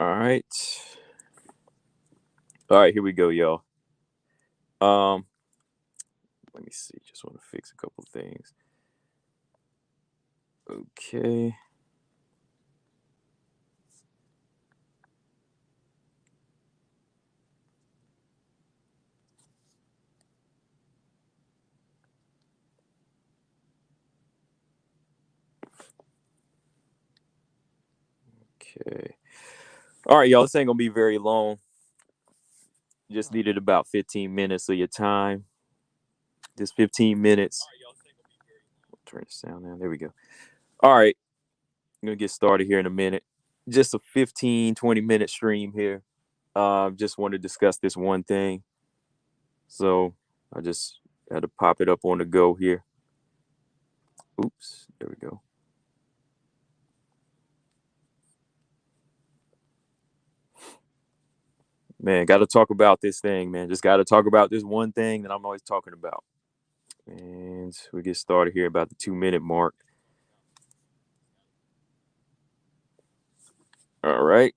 All right. All right, here we go, y'all. Um, Let me see. Just want to fix a couple things. Okay. Okay. All right, y'all. This ain't gonna be very long. Just needed about 15 minutes of your time. Just 15 minutes. Turn the sound down. There we go. All right. I'm gonna get started here in a minute. Just a 15, 20-minute stream here. Just want to discuss this one thing. So I just had to pop it up on the go here. Oops, there we go. Man, got to talk about this thing, man. Just got to talk about this one thing that I'm always talking about. And we get started here about the 2-minute mark. All right.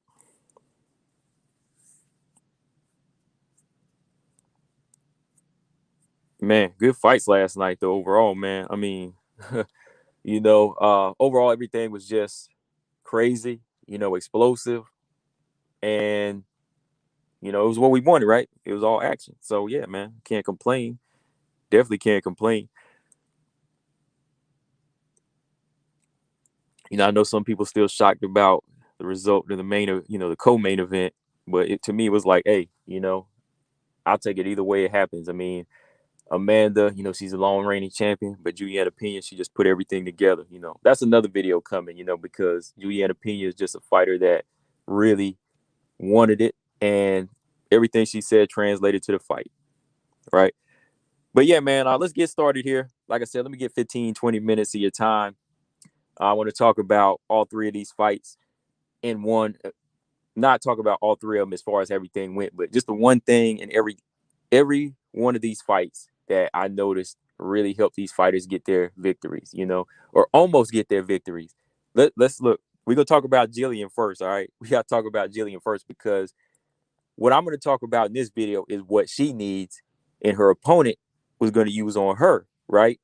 Man, good fights last night, though, overall, man. I mean, overall, everything was just crazy, explosive. And, it was what we wanted, right? It was all action. So, yeah, man, can't complain. Definitely can't complain. I know some people still shocked about the result of the the co-main event, but to me, it was like, hey, I'll take it either way it happens. I mean, Amanda, she's a long reigning champion, but Julianna Pena, she just put everything together. That's another video coming, because Julianna Pena is just a fighter that really wanted it, and everything she said translated to the fight, right? But yeah, man, let's get started here. Like I said, let me get 15, 20 minutes of your time. I want to talk about all three of these fights in one, not talk about all three of them as far as everything went, but just the one thing in every one of these fights that I noticed really helped these fighters get their victories, or almost get their victories. Let's look. We're going to talk about Jillian first, all right? We got to talk about Jillian first because what I'm going to talk about in this video is what she needs and her opponent was going to use on her, right?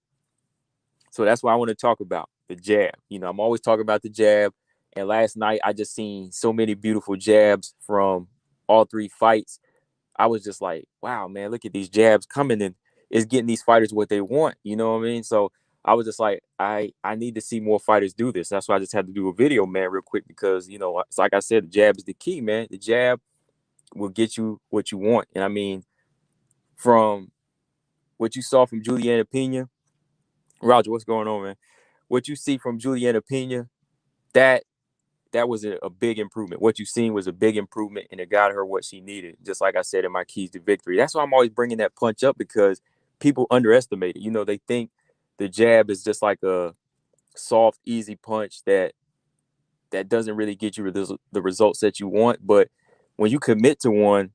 So that's what I want to talk about, the jab. I'm always talking about the jab. And last night, I just seen so many beautiful jabs from all three fights. I was just like, wow, man, look at these jabs coming and it's getting these fighters what they want. You know what I mean? So I was just like, I need to see more fighters do this. That's why I just had to do a video, man, real quick, because, it's like I said, the jab is the key, man. The jab will get you what you want. And I mean, from what you saw from Julianna Pena, Roger, what's going on, man? What you see from Julianna Pena, that that was a big improvement. What you seen was a big improvement, and it got her what she needed. Just like I said in my keys to victory. That's why I'm always bringing that punch up because people underestimate it. They think the jab is just like a soft, easy punch that doesn't really get you the results that you want. But when you commit to one,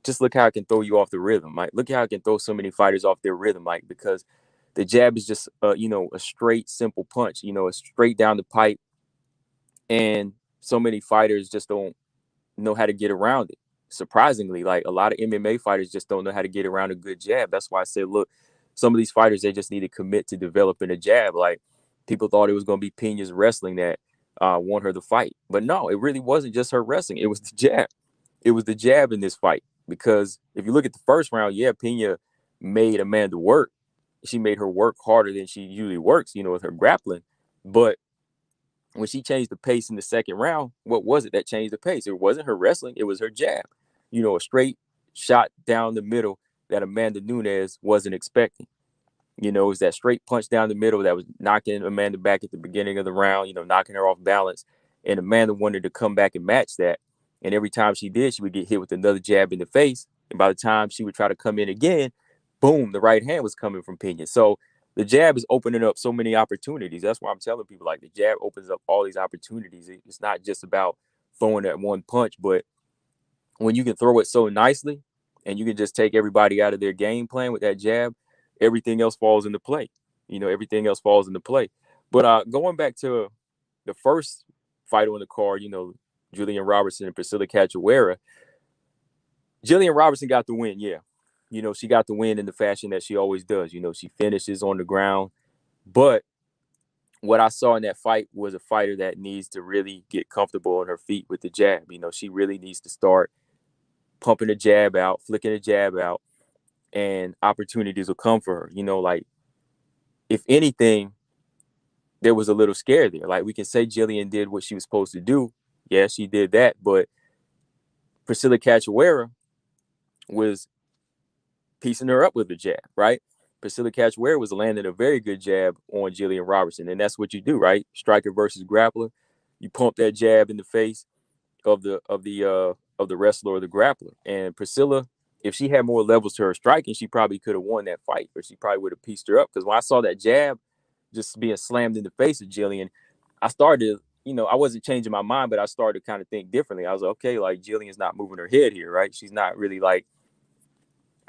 just look how it can throw you off the rhythm. Like, look how it can throw so many fighters off their rhythm. Like, because the jab is just, a straight, simple punch. A straight down the pipe, and so many fighters just don't know how to get around it. Surprisingly, like a lot of MMA fighters just don't know how to get around a good jab. That's why I said, look, some of these fighters, they just need to commit to developing a jab. Like, people thought it was going to be Pena's wrestling that won her the fight. But no, it really wasn't just her wrestling. It was the jab. It was the jab in this fight. Because if you look at the first round, yeah, Pena made Amanda work. She made her work harder than she usually works, with her grappling. But when she changed the pace in the second round, what was it that changed the pace? It wasn't her wrestling, it was her jab. A straight shot down the middle that Amanda Nunes wasn't expecting. It was that straight punch down the middle that was knocking Amanda back at the beginning of the round, knocking her off balance. And Amanda wanted to come back and match that. And every time she did, she would get hit with another jab in the face. And by the time she would try to come in again, boom, the right hand was coming from Pena. So the jab is opening up so many opportunities. That's why I'm telling people, like, the jab opens up all these opportunities. It's not just about throwing that one punch, but when you can throw it so nicely and you can just take everybody out of their game plan with that jab, everything else falls into play. Everything else falls into play. But going back to the first fight on the card, Julian Robertson and Priscilla Cachoeira. Jillian Robertson got the win, yeah. She got the win in the fashion that she always does. She finishes on the ground. But what I saw in that fight was a fighter that needs to really get comfortable on her feet with the jab. She really needs to start pumping the jab out, flicking the jab out, and opportunities will come for her. Like, if anything, there was a little scare there. Like, we can say Jillian did what she was supposed to do. Yeah, she did that. But Priscilla Cachoeira was piecing her up with a jab, right? Priscilla Cachoeira was landing a very good jab on Jillian Robertson, and that's what you do, right? Striker versus grappler. You pump that jab in the face of the wrestler or the grappler. And Priscilla, if she had more levels to her striking, she probably could have won that fight, or she probably would have pieced her up. Because when I saw that jab just being slammed in the face of Jillian, I started to, I wasn't changing my mind, but I started to kind of think differently. I was like, okay, like, Jillian's not moving her head here, right? She's not really like,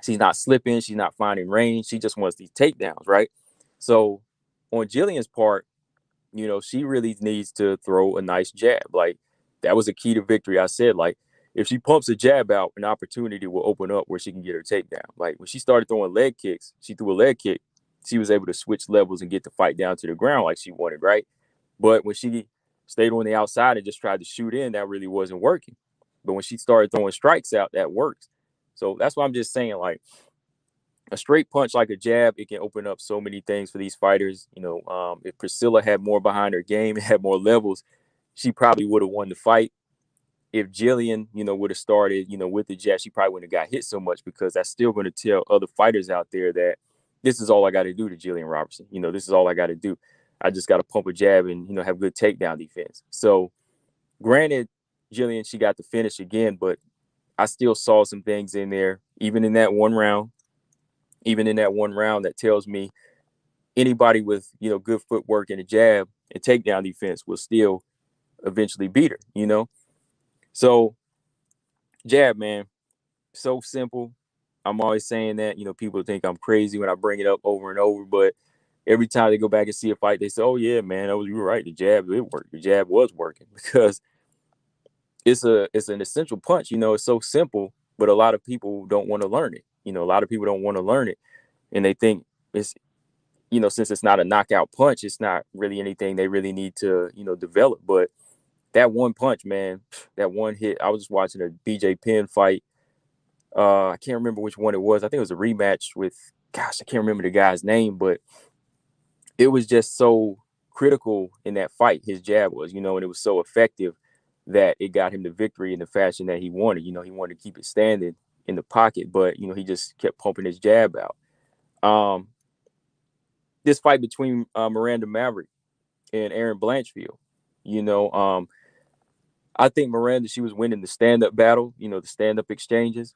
she's not slipping. She's not finding range. She just wants these takedowns, right? So on Jillian's part, she really needs to throw a nice jab. Like, that was a key to victory. I said, like, if she pumps a jab out, an opportunity will open up where she can get her takedown. Like, when she started throwing leg kicks, she threw a leg kick. She was able to switch levels and get the fight down to the ground like she wanted, right? But when she stayed on the outside and just tried to shoot in, that really wasn't working. But when she started throwing strikes out, that works. So that's why I'm just saying, like, a straight punch like a jab, it can open up so many things for these fighters. If Priscilla had more behind her game, had more levels, she probably would have won the fight. If Jillian, would have started, with the jab, she probably wouldn't have got hit so much, because that's still going to tell other fighters out there that this is all I got to do to Jillian Robertson. This is all I got to do. I just got to pump a jab and, have good takedown defense. So granted, Jillian, she got the finish again, but I still saw some things in there, even in that one round, that tells me anybody with, good footwork and a jab and takedown defense will still eventually beat her. So jab, man, so simple. I'm always saying that, people think I'm crazy when I bring it up over and over, but every time they go back and see a fight, they say, oh yeah, man, you were right. The jab, it worked. The jab was working, because it's an essential punch. It's so simple, but a lot of people don't want to learn it. A lot of people don't want to learn it, and they think it's, since it's not a knockout punch, it's not really anything they really need to, develop. But that one punch, man, that one hit. I was just watching a BJ Penn fight. I can't remember which one it was. I think it was a rematch with, gosh, I can't remember the guy's name, but it was just so critical in that fight. His jab was, and it was so effective that it got him the victory in the fashion that he wanted. He wanted to keep it standing in the pocket, but, he just kept pumping his jab out. This fight between Miranda Maverick and Erin Blanchfield, I think Miranda, she was winning the stand-up battle, the stand-up exchanges.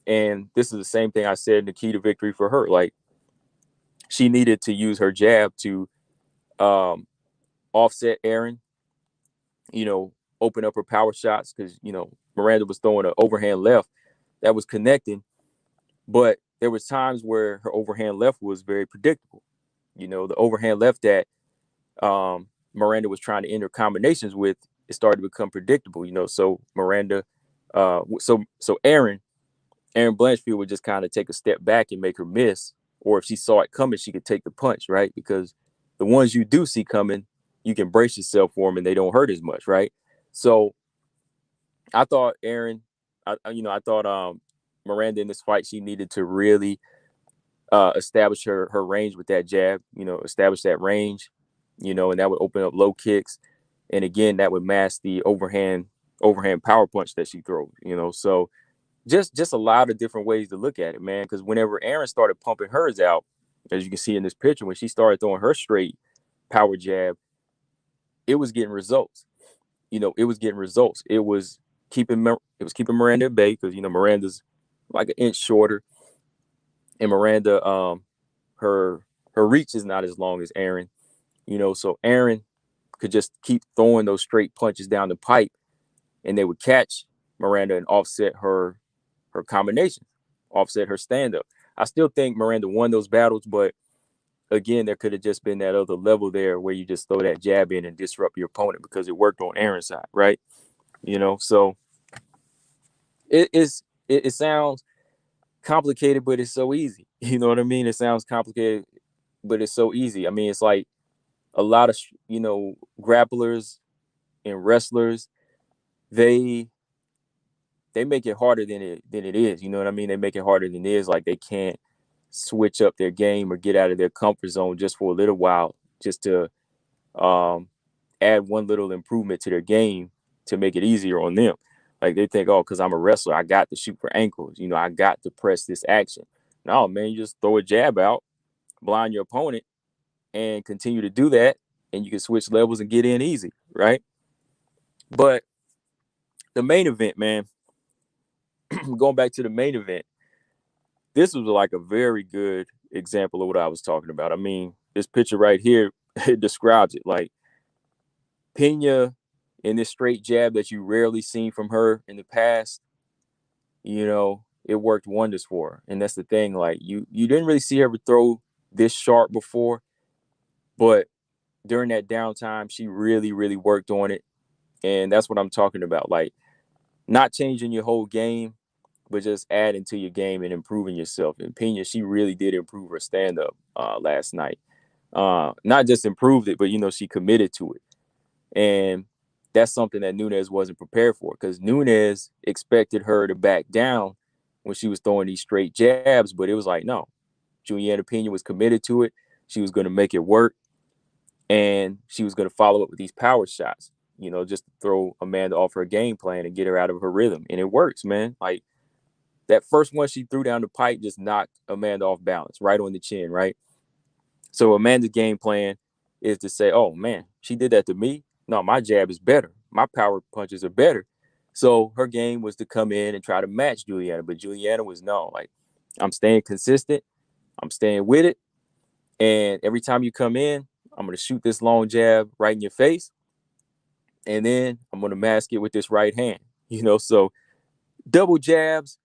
And this is the same thing I said in the key to victory for her. Like, she needed to use her jab to offset Erin, open up her power shots, because, Miranda was throwing an overhand left that was connecting. But there was times where her overhand left was very predictable. The overhand left that Miranda was trying to enter combinations with, it started to become predictable. So Miranda, so Erin Blanchfield would just kind of take a step back and make her miss, or if she saw it coming, she could take the punch, right? Because the ones you do see coming, you can brace yourself for them and they don't hurt as much, right? So I thought Miranda in this fight, she needed to really establish her range with that jab, establish that range, and that would open up low kicks. And again, that would mask the overhand power punch that she throws, so just a lot of different ways to look at it, man. Because whenever Erin started pumping hers out, as you can see in this picture, when she started throwing her straight power jab, it was getting results. It was getting results. It was keeping Miranda at bay, because Miranda's like an inch shorter, and Miranda, her reach is not as long as Erin. So Erin could just keep throwing those straight punches down the pipe, and they would catch Miranda and offset her combination, offset her stand-up. I still think Miranda won those battles, but again, there could have just been that other level there where you just throw that jab in and disrupt your opponent, because it worked on Erin's side, right? So it sounds complicated, but it's so easy. You know what I mean? It sounds complicated, but it's so easy. I mean, it's like a lot of grapplers and wrestlers, they make it harder than it is. You know what I mean? They make it harder than it is. Like they can't switch up their game or get out of their comfort zone just for a little while, just to um, add one little improvement to their game to make it easier on them. Like they think, oh, because I'm a wrestler, I got to shoot for ankles. I got to press this action. No, man, you just throw a jab out, blind your opponent, and continue to do that, and you can switch levels and get in easy, right? But the main event, man, going back to the main event, this was like a very good example of what I was talking about. I mean, this picture right here, it describes it. Like Pena in this straight jab that you rarely seen from her in the past, it worked wonders for her. And that's the thing. Like you didn't really see her throw this sharp before, but during that downtime, she really, really worked on it. And that's what I'm talking about. Like not changing your whole game, but just adding to your game and improving yourself. And Pena, she really did improve her stand-up last night. Not just improved it, but, she committed to it. And that's something that Nunes wasn't prepared for, because Nunes expected her to back down when she was throwing these straight jabs, but it was like, no. Julianna Pena was committed to it. She was going to make it work, and she was going to follow up with these power shots, just to throw Amanda off her game plan and get her out of her rhythm. And it works, man. Like that first one she threw down the pipe just knocked Amanda off balance, right on the chin, right? So Amanda's game plan is to say, oh, man, she did that to me. No, my jab is better. My power punches are better. So her game was to come in and try to match Julianna. But Julianna was, no, like, I'm staying consistent. I'm staying with it. And every time you come in, I'm going to shoot this long jab right in your face. And then I'm going to mask it with this right hand. So double jabs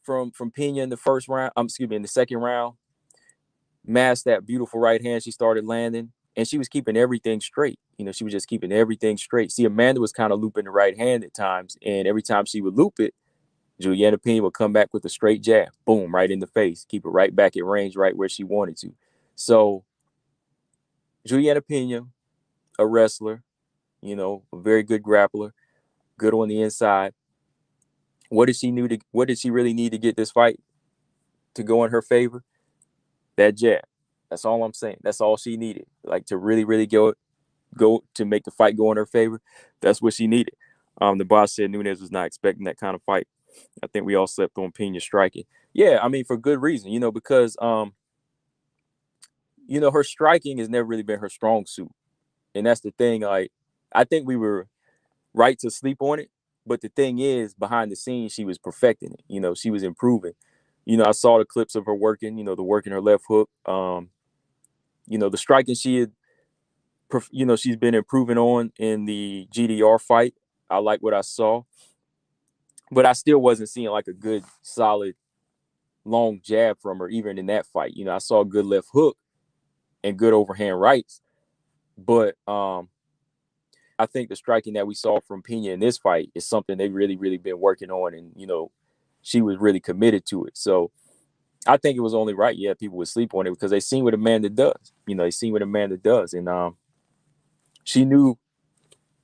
from Pena in the first round. In the second round. Masked that beautiful right hand she started landing, and she was keeping everything straight. She was just keeping everything straight. See, Amanda was kind of looping the right hand at times, and every time she would loop it, Julianna Pena would come back with a straight jab, boom, right in the face, keep it right back at range, right where she wanted to. So Julianna Pena, a wrestler, a very good grappler, good on the inside. What did she really need to get this fight to go in her favor? That jab. That's all I'm saying. That's all she needed. Like to really, really go to make the fight go in her favor. That's what she needed. The boss said Nunes was not expecting that kind of fight. I think we all slept on Pena striking. Yeah, I mean for good reason, because her striking has never really been her strong suit. And that's the thing. Like I think we were right to sleep on it. But the thing is, behind the scenes, she was perfecting it. She was improving. I saw the clips of her working, the working her left hook. The striking she had, she's been improving on in the GDR fight. I like what I saw. But I still wasn't seeing like a good, solid, long jab from her, even in that fight. I saw a good left hook and good overhand rights. But I think the striking that we saw from Pena in this fight is something they've really, really been working on. And, she was really committed to it. So I think it was only right. Yeah, people would sleep on it because they seen what Amanda does. They seen what Amanda does. And she knew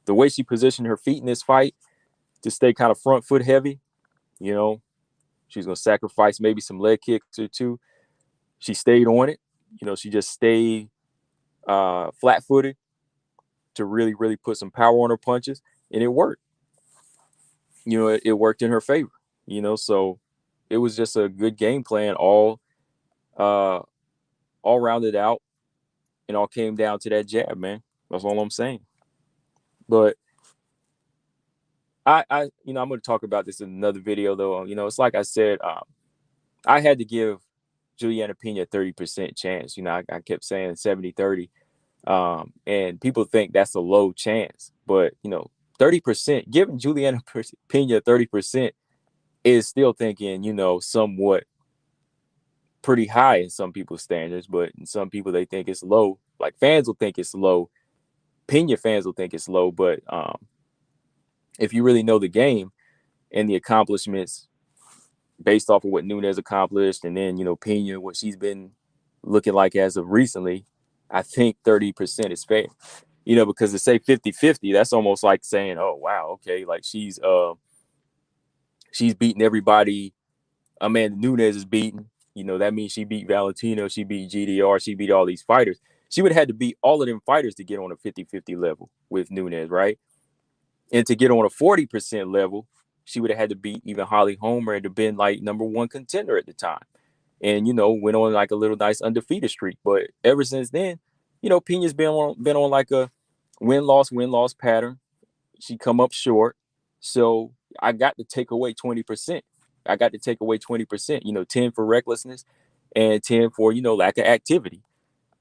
the way she positioned her feet in this fight to stay kind of front foot heavy. She's going to sacrifice maybe some leg kicks or two. She stayed on it. She just stayed flat footed to really, really put some power on her punches. And it worked. It worked in her favor. So it was just a good game plan, all rounded out, and all came down to that jab, man. That's all I'm saying. But I'm going to talk about this in another video, though. It's like I said, I had to give Julianna Pena a 30% chance. I kept saying 70-30. And people think that's a low chance. But, 30%, giving Julianna Pena 30% is still thinking, somewhat pretty high in some people's standards. But in some people, they think it's low. Like fans will think it's low. Pena fans will think it's low. But if you really know the game and the accomplishments based off of what Nunes accomplished, and then, Pena, what she's been looking like as of recently, I think 30% is fair. Because to say 50-50, that's almost like saying, oh wow, okay, like she's beating everybody. Amanda Nunes is beaten. That means she beat Valentino, she beat GDR, she beat all these fighters. She would have had to beat all of them fighters to get on a 50-50 level with Nunes, right? And to get on a 40% level, she would have had to beat even Holly Holm and have been like number one contender at the time. And, went on like a little nice undefeated streak. But ever since then, Pena's been on like a win-loss pattern. She come up short. So I got to take away 20%. I got to take away 20%, 10 for recklessness and 10 for, lack of activity.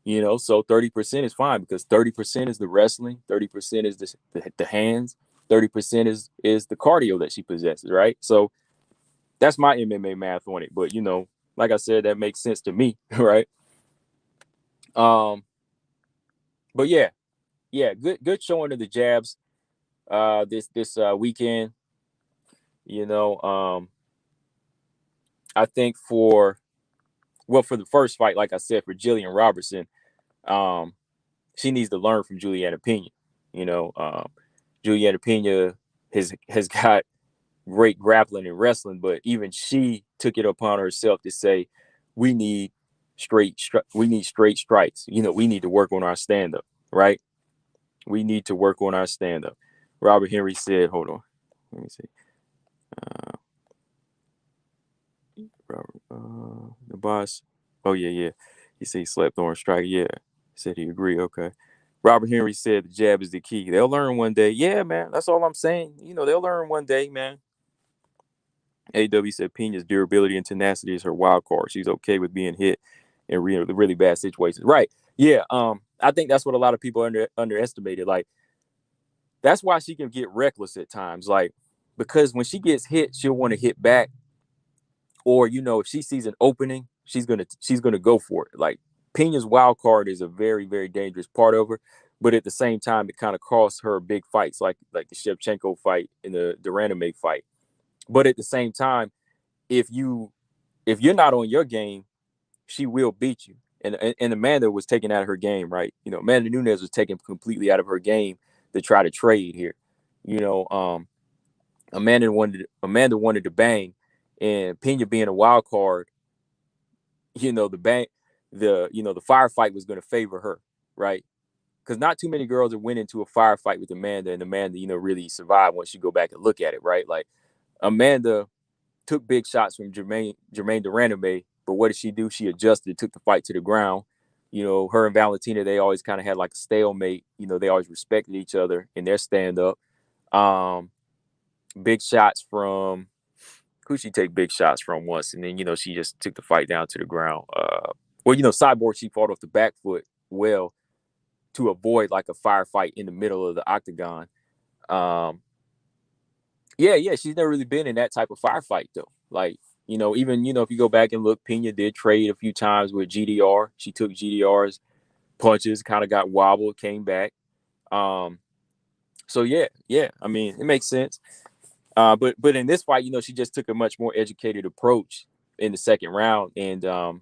So 30% is fine, because 30% is the wrestling, 30% is the hands, 30% is the cardio that she possesses, right? So that's my MMA math on it. But like I said, that makes sense to me, right? But yeah, good showing of the jabs this weekend. I think for the first fight, like I said, for Jillian Robertson, she needs to learn from Julianna Pena. Julianna Pena has got great grappling and wrestling, but even she took it upon herself to say, we need straight strikes. We need to work on our stand up, right? We need to work on our stand up. Robert Henry said, hold on, let me see. The boss. Oh yeah. He said he slept on strike. Yeah, he said he agreed. Okay. Robert Henry said the jab is the key. They'll learn one day. Yeah, man. That's all I'm saying. They'll learn one day, man. AW said Pena's durability and tenacity is her wild card. She's okay with being hit in really bad situations. Right. Yeah. I think that's what a lot of people underestimated. Like, that's why she can get reckless at times. Like, because when she gets hit, she'll want to hit back. Or, if she sees an opening, she's gonna go for it. Like, Pena's wild card is a very, very dangerous part of her. But at the same time, it kind of costs her big fights, like the Shevchenko fight and the Duraname fight. But at the same time, if you're not on your game, she will beat you. And Amanda was taken out of her game, right? Amanda Nunes was taken completely out of her game to try to trade here. Amanda wanted to bang, and Pena being a wild card, the firefight was going to favor her, right? Because not too many girls are winning to a firefight with Amanda, and Amanda, really survived once you go back and look at it, right? Like, Amanda took big shots from Jermaine Duraname, but what did she do? She adjusted, took the fight to the ground. Her and Valentina, they always kind of had like a stalemate. They always respected each other in their stand-up. Big shots from who she take big shots from once, and then she just took the fight down to the ground. Cyborg, she fought off the back foot well to avoid like a firefight in the middle of the octagon. She's never really been in that type of firefight though. Like, even if you go back and look, Pena did trade a few times with GDR. She took GDR's punches, kind of got wobbled, came back. So yeah. I mean, it makes sense. But in this fight, she just took a much more educated approach in the second round. And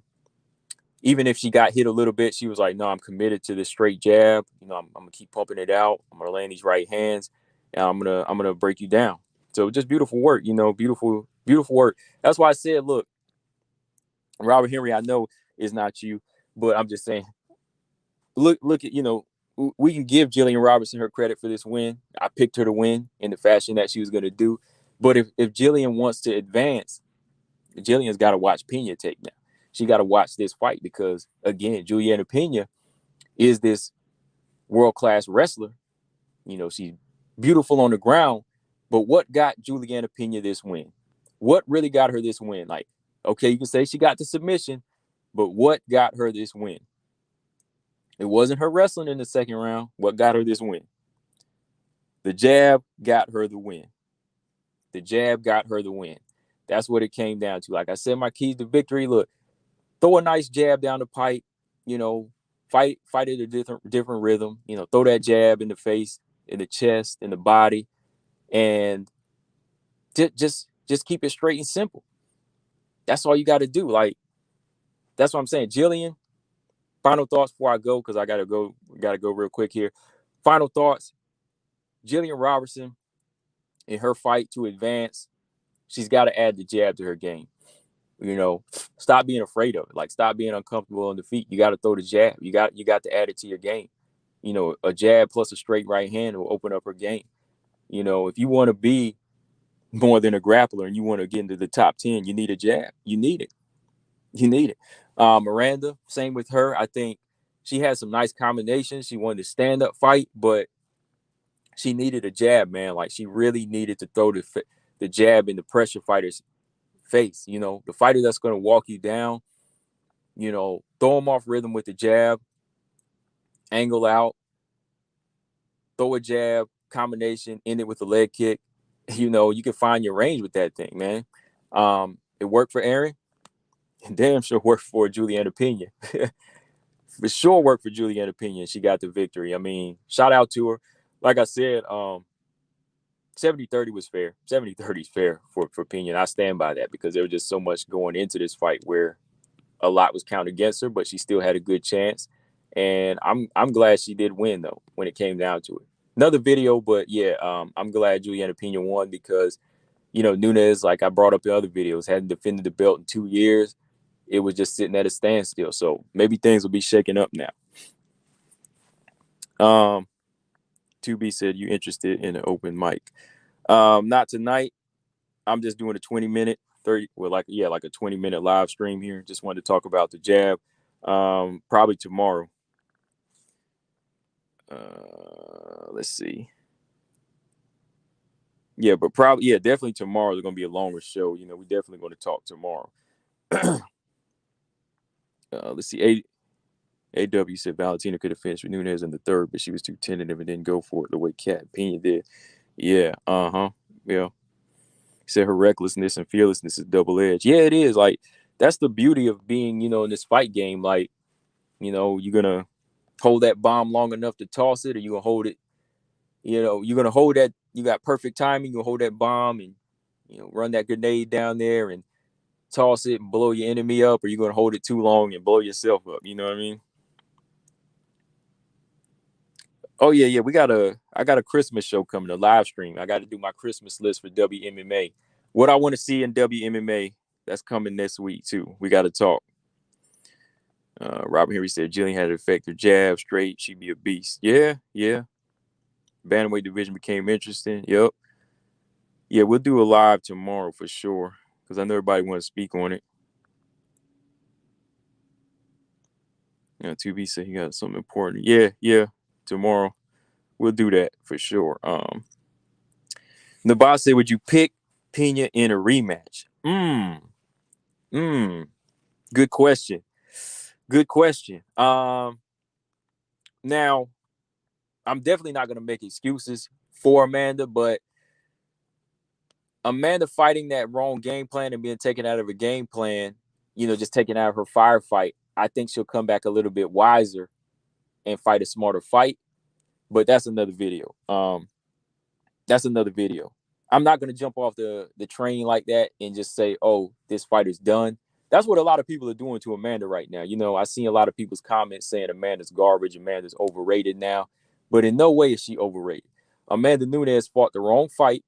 even if she got hit a little bit, she was like, no, I'm committed to this straight jab. I'm gonna keep pumping it out. I'm gonna land these right hands, and I'm gonna break you down. So just beautiful work, beautiful work. That's why I said, look, Robert Henry, I know is not you, but I'm just saying, look at, we can give Jillian Robertson her credit for this win. I picked her to win in the fashion that she was going to do. But if Jillian wants to advance, Jillian's got to watch Pena take now. She got to watch this fight because, again, Julianna Pena is this world-class wrestler. She's beautiful on the ground. But what got Julianna Pena this win? What really got her this win? Like, okay, you can say she got the submission, but what got her this win? It wasn't her wrestling in the second round. What got her this win? The jab got her the win. The jab got her the win. That's what it came down to. Like I said, my keys to victory, look, throw a nice jab down the pipe, fight at a different rhythm, throw that jab in the face, in the chest, in the body, and just keep it straight and simple. That's all you got to do. Like, that's what I'm saying. Jillian, final thoughts before I go, because I gotta go real quick here. Final thoughts. Jillian Robertson, in her fight to advance, she's got to add the jab to her game. You know, stop being afraid of it. Like, stop being uncomfortable on the feet. You got to throw the jab. You got to add it to your game. You know, a jab plus a straight right hand will open up her game. You know, if you want to be more than a grappler and you want to get into the top 10, you need a jab. You need it. You need it. Miranda, same with her. I think she had some nice combinations. She wanted to stand up fight, but she needed a jab, man. Like, she really needed to throw the jab in the pressure fighter's face. You know, the fighter that's going to walk you down, you know, throw them off rhythm with the jab, angle out, throw a jab, combination, end it with a leg kick. You know, you can find your range with that thing, man. It worked for Aaron. Damn sure worked for Julianna Pena. For sure worked for Julianna Pena. She got the victory. I mean, shout out to her. Like I said, 70-30 was fair. 70-30 is fair for Pena. I stand by that because there was just so much going into this fight where a lot was counted against her, but she still had a good chance. And I'm glad she did win, though, when it came down to it. Another video, but yeah, I'm glad Julianna Pena won because, you know, Nunes, like I brought up in other videos, hadn't defended the belt in 2 years. It was just sitting at a standstill. So maybe things will be shaking up now. 2B said, you interested in an open mic? Not tonight. I'm just doing a 20-minute, 30, well, like a 20-minute live stream here. Just wanted to talk about the jab. Probably tomorrow. Let's see. Yeah, but probably, yeah, definitely tomorrow is going to be a longer show. You know, we're definitely going to talk tomorrow. Let's see. AW said Valentina could have finished with Nunes in the third, but she was too tentative and didn't go for it the way Kat Pena did. Yeah, yeah. Said her recklessness and fearlessness is double-edged. Yeah, it is. Like, that's the beauty of being, you know, in this fight game. Like, you know, you're going to hold that bomb long enough to toss it, or you're going to hold it, you know, you're going to hold that, you got perfect timing, you'll hold that bomb and, you know, run that grenade down there and toss it and blow your enemy up, or you're going to hold it too long and blow yourself up. You know what I mean? Oh yeah, yeah. I got a Christmas show coming, a live stream. I got to do my Christmas list for Wmma. What I want to see in Wmma, that's coming next week too. We got to talk. Robert Henry said Jillian had an effective jab, straight. She'd be a beast. Yeah, yeah. Bantamweight division became interesting. Yep. Yeah, we'll do a live tomorrow for sure because I know everybody wants to speak on it. You know, 2B said he got something important. Yeah, yeah. Tomorrow we'll do that for sure. The boss said, would you pick Pena in a rematch? Good question. Good question. Now, I'm definitely not going to make excuses for Amanda, but Amanda fighting that wrong game plan and being taken out of a game plan, you know, just taken out of her firefight, I think she'll come back a little bit wiser and fight a smarter fight. But that's another video. That's another video. I'm not going to jump off the train like that and just say, oh, this fight is done. That's what a lot of people are doing to Amanda right now. You know, I seen a lot of people's comments saying Amanda's garbage, Amanda's overrated now. But in no way is she overrated. Amanda Nunes fought the wrong fight,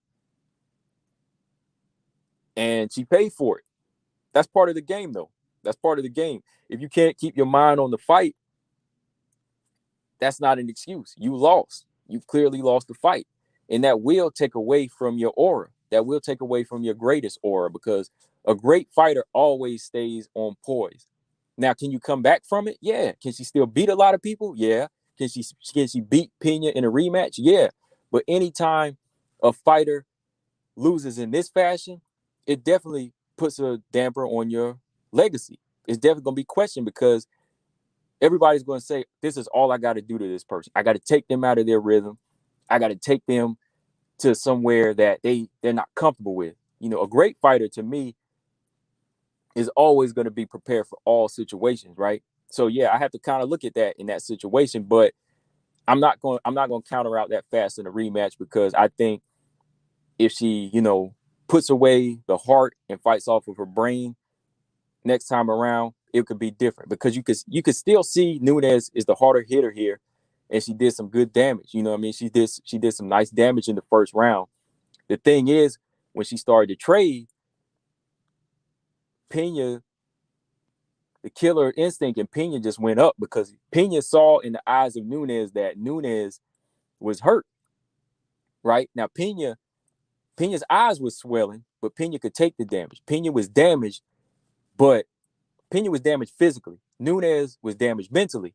and she paid for it. That's part of the game, though. That's part of the game. If you can't keep your mind on the fight, that's not an excuse. You lost. You've clearly lost the fight. And that will take away from your aura. That will take away from your greatest aura, because a great fighter always stays on poise. Now, can you come back from it? Yeah. Can she still beat a lot of people? Yeah. Can she beat Pena in a rematch? Yeah. But anytime a fighter loses in this fashion, it definitely puts a damper on your legacy. It's definitely going to be questioned because everybody's going to say, this is all I got to do to this person. I got to take them out of their rhythm. I got to take them to somewhere that they're not comfortable with. You know, a great fighter to me is always going to be prepared for all situations, right? So yeah, I have to kind of look at that in that situation, but I'm not going to counter out that fast in a rematch because I think if she, puts away the heart and fights off of her brain next time around, it could be different, because you could still see Nunes is the harder hitter here, and she did some good damage. You know what I mean? She did some nice damage in the first round. The thing is, when she started to trade, Pena, the killer instinct in Pena just went up, because Pena saw in the eyes of Nunes that Nunes was hurt. Right now, Pena's eyes was swelling, but Pena could take the damage. Pena was damaged, but Pena was damaged physically. Nunes was damaged mentally.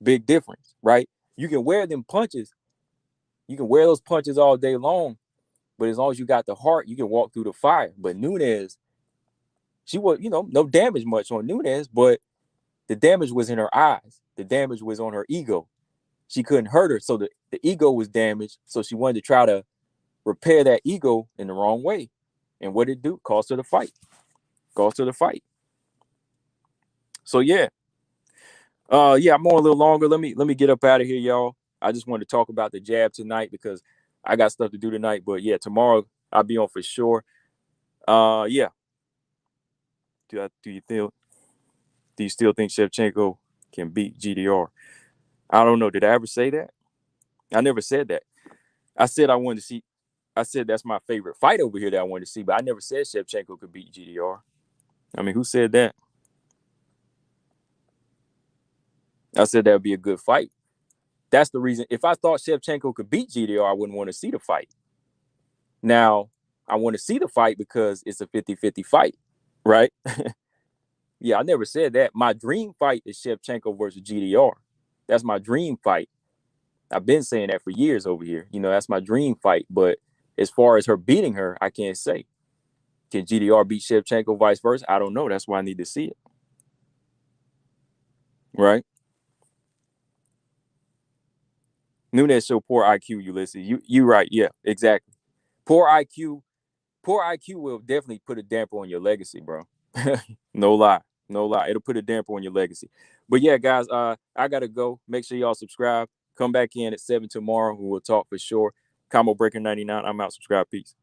Big difference, right? You can wear them punches. You can wear those punches all day long, but as long as you got the heart, you can walk through the fire. But Nunes, she was, no damage much on Nunes, but the damage was in her eyes. The damage was on her ego. She couldn't hurt her, so the ego was damaged. So she wanted to try to repair that ego in the wrong way. And what did it do? Cost her the fight. Cost her the fight. So yeah. I'm going a little longer. Let me get up out of here, y'all. I just wanted to talk about the jab tonight because I got stuff to do tonight. But yeah, tomorrow I'll be on for sure. Yeah. Do you still think Shevchenko can beat GDR? I don't know. Did I ever say that? I never said that. I said I wanted to see. I said that's my favorite fight over here that I wanted to see, but I never said Shevchenko could beat GDR. I mean, who said that? I said that would be a good fight. That's the reason. If I thought Shevchenko could beat GDR, I wouldn't want to see the fight. Now, I want to see the fight because it's a 50-50 fight, right? Yeah, I never said that. My dream fight is Shevchenko versus GDR. That's my dream fight. I've been saying that for years over here. That's my dream fight. But as far as her beating her, I can't say. Can GDR beat Shevchenko, vice versa? I don't know. That's why I need to see it. Right? Nunes show poor IQ, Ulysses. You right. Yeah, exactly. Poor IQ will definitely put a damper on your legacy, bro. No lie. No lie. It'll put a damper on your legacy. But yeah, guys, I gotta go. Make sure y'all subscribe. Come back in at 7 tomorrow. We will talk for sure. Combo Breaker 99. I'm out. Subscribe. Peace.